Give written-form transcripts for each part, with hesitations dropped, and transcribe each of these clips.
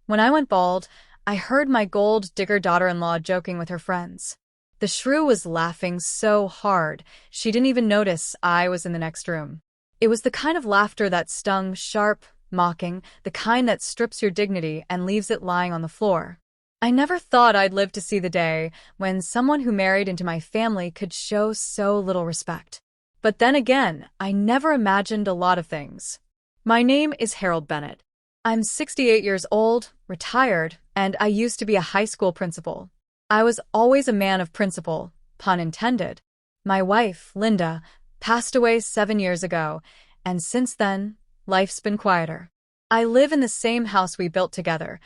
When I went bald, I heard my gold digger daughter-in-law joking with her friends. The shrew was laughing so hard, she didn't even notice I was in the next room. It was the kind of laughter that stung, sharp, mocking, the kind that strips your dignity and leaves it lying on the floor. I never thought I'd live to see the day when someone who married into my family could show so little respect. But then again, I never imagined a lot of things. My name is Harold Bennett. I'm 68 years old, retired, and I used to be a high school principal. I was always a man of principle, pun intended. My wife, Linda, passed away 7 years ago, and since then, life's been quieter. I live in the same house we built together,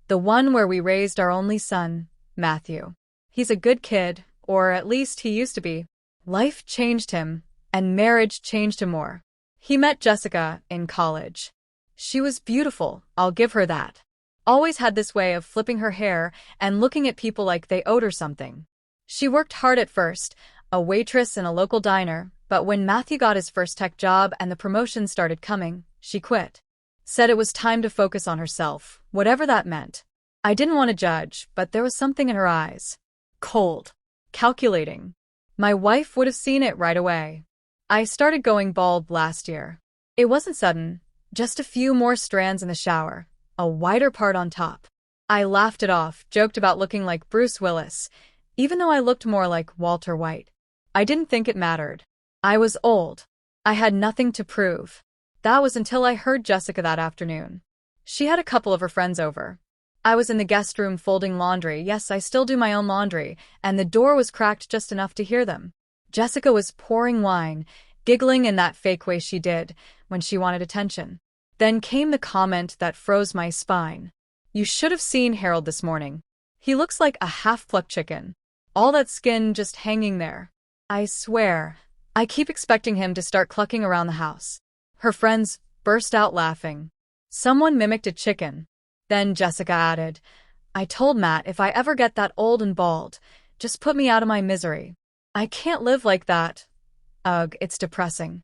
the one where we raised our only son, Matthew. He's a good kid, or at least he used to be. Life changed him, and marriage changed him more. He met Jessica in college. She was beautiful, I'll give her that. Always had this way of flipping her hair and looking at people like they owed her something. She worked hard at first, a waitress in a local diner, but when Matthew got his first tech job and the promotions started coming, she quit. Said it was time to focus on herself, whatever that meant. I didn't want to judge, but there was something in her eyes. Cold. Calculating. My wife would have seen it right away. I started going bald last year. It wasn't sudden, just a few more strands in the shower, a wider part on top. I laughed it off, joked about looking like Bruce Willis, even though I looked more like Walter White. I didn't think it mattered. I was old. I had nothing to prove. That was until I heard Jessica that afternoon. She had a couple of her friends over. I was in the guest room folding laundry. Yes, I still do my own laundry, and the door was cracked just enough to hear them. Jessica was pouring wine, giggling in that fake way she did when she wanted attention. Then came the comment that froze my spine. You should have seen Harold this morning. He looks like a half-plucked chicken. All that skin just hanging there. I swear, I keep expecting him to start clucking around the house. Her friends burst out laughing. Someone mimicked a chicken. Then Jessica added, I told Matt if I ever get that old and bald, just put me out of my misery. I can't live like that. Ugh, it's depressing.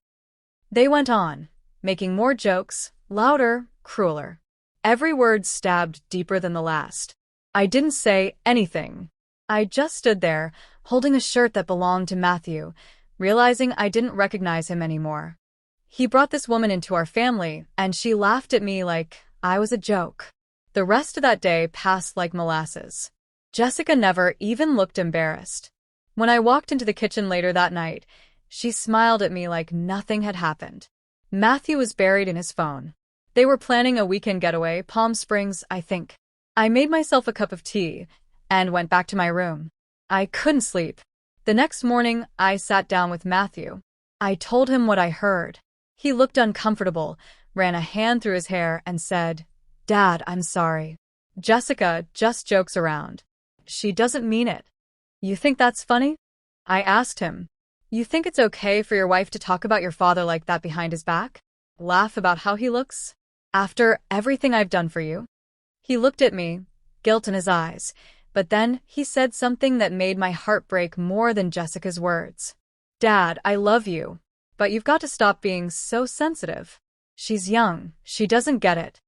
They went on, making more jokes, louder, crueler. Every word stabbed deeper than the last. I didn't say anything. I just stood there, holding a shirt that belonged to Matthew, realizing I didn't recognize him anymore. He brought this woman into our family, and she laughed at me like I was a joke. The rest of that day passed like molasses. Jessica never even looked embarrassed. When I walked into the kitchen later that night, she smiled at me like nothing had happened. Matthew was buried in his phone. They were planning a weekend getaway, Palm Springs, I think. I made myself a cup of tea and went back to my room. I couldn't sleep. The next morning, I sat down with Matthew. I told him what I heard. He looked uncomfortable, ran a hand through his hair, and said, Dad, I'm sorry. Jessica just jokes around. She doesn't mean it. You think that's funny? I asked him. You think it's okay for your wife to talk about your father like that behind his back? Laugh about how he looks? After everything I've done for you? He looked at me, guilt in his eyes, but then he said something that made my heart break more than Jessica's words. Dad, I love you, but you've got to stop being so sensitive. She's young, she doesn't get it.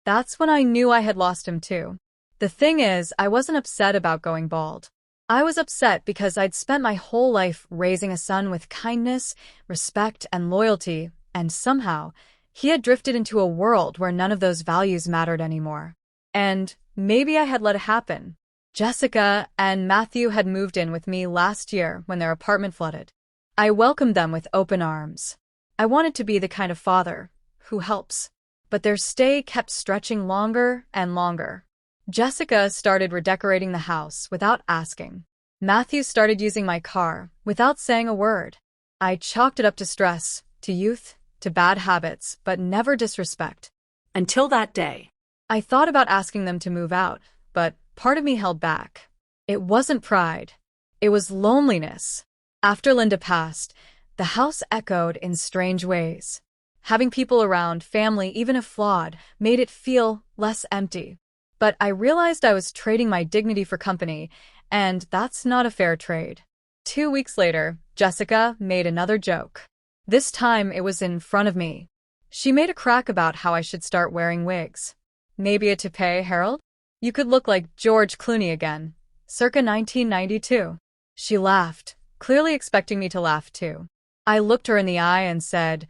That's when I knew I had lost him too. The thing is, I wasn't upset about going bald. I was upset because I'd spent my whole life raising a son with kindness, respect, and loyalty, and somehow, he had drifted into a world where none of those values mattered anymore. And maybe I had let it happen. Jessica and Matthew had moved in with me last year when their apartment flooded. I welcomed them with open arms. I wanted to be the kind of father who helps. But their stay kept stretching longer and longer. Jessica started redecorating the house without asking. Matthew started using my car without saying a word. I chalked it up to stress, to youth, to bad habits, but never disrespect. Until that day. I thought about asking them to move out, but part of me held back. It wasn't pride. It was loneliness. After Linda passed, the house echoed in strange ways. Having people around, family, even if flawed, made it feel less empty. But I realized I was trading my dignity for company, and that's not a fair trade. 2 weeks later, Jessica made another joke. This time it was in front of me. She made a crack about how I should start wearing wigs. Maybe a toupee, Harold? You could look like George Clooney again. Circa 1992. She laughed, clearly expecting me to laugh too. I looked her in the eye and said,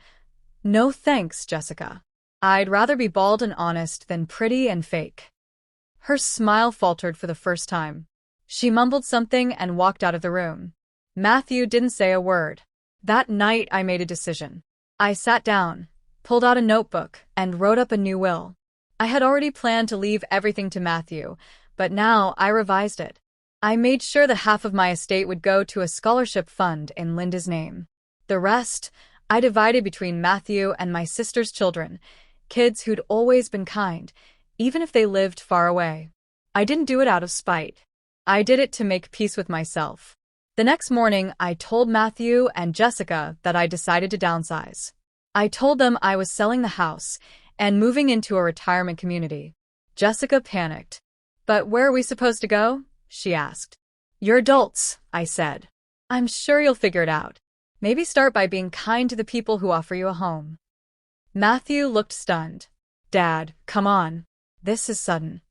"No thanks, Jessica. I'd rather be bald and honest than pretty and fake." Her smile faltered for the first time. She mumbled something and walked out of the room. Matthew didn't say a word. That night I made a decision. I sat down, pulled out a notebook, and wrote up a new will. I had already planned to leave everything to Matthew, but now I revised it. I made sure that half of my estate would go to a scholarship fund in Linda's name. The rest, I divided between Matthew and my sister's children, kids who'd always been kind, even if they lived far away. I didn't do it out of spite. I did it to make peace with myself. The next morning, I told Matthew and Jessica that I decided to downsize. I told them I was selling the house and moving into a retirement community. Jessica panicked. "But where are we supposed to go?" she asked. "You're adults," I said. "I'm sure you'll figure it out. Maybe start by being kind to the people who offer you a home." Matthew looked stunned. "Dad, come on. This is sudden."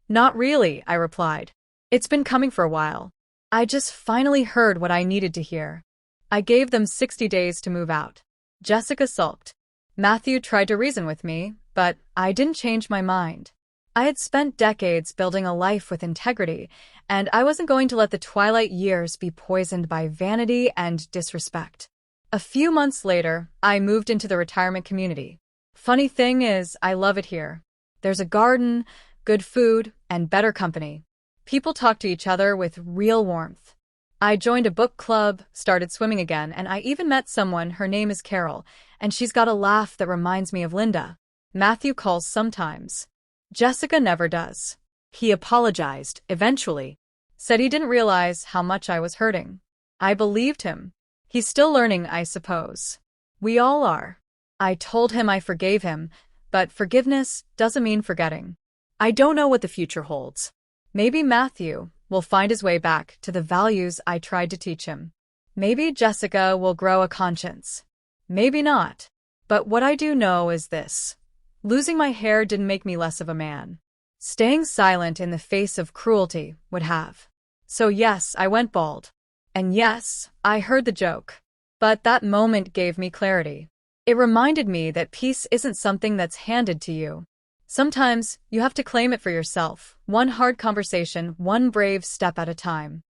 "Not really," I replied. "It's been coming for a while. I just finally heard what I needed to hear." I gave them 60 days to move out. Jessica sulked. Matthew tried to reason with me, but I didn't change my mind. I had spent decades building a life with integrity, and I wasn't going to let the twilight years be poisoned by vanity and disrespect. A few months later, I moved into the retirement community. Funny thing is, I love it here. There's a garden, good food, and better company. People talk to each other with real warmth. I joined a book club, started swimming again, and I even met someone. Her name is Carol, and she's got a laugh that reminds me of Linda. Matthew calls sometimes. Jessica never does. He apologized, eventually. Said he didn't realize how much I was hurting. I believed him. He's still learning, I suppose. We all are. I told him I forgave him, but forgiveness doesn't mean forgetting. I don't know what the future holds. Maybe Matthew will find his way back to the values I tried to teach him. Maybe Jessica will grow a conscience. Maybe not. But what I do know is this. Losing my hair didn't make me less of a man. Staying silent in the face of cruelty would have. So yes, I went bald. And yes, I heard the joke. But that moment gave me clarity. It reminded me that peace isn't something that's handed to you. Sometimes you have to claim it for yourself, one hard conversation, one brave step at a time.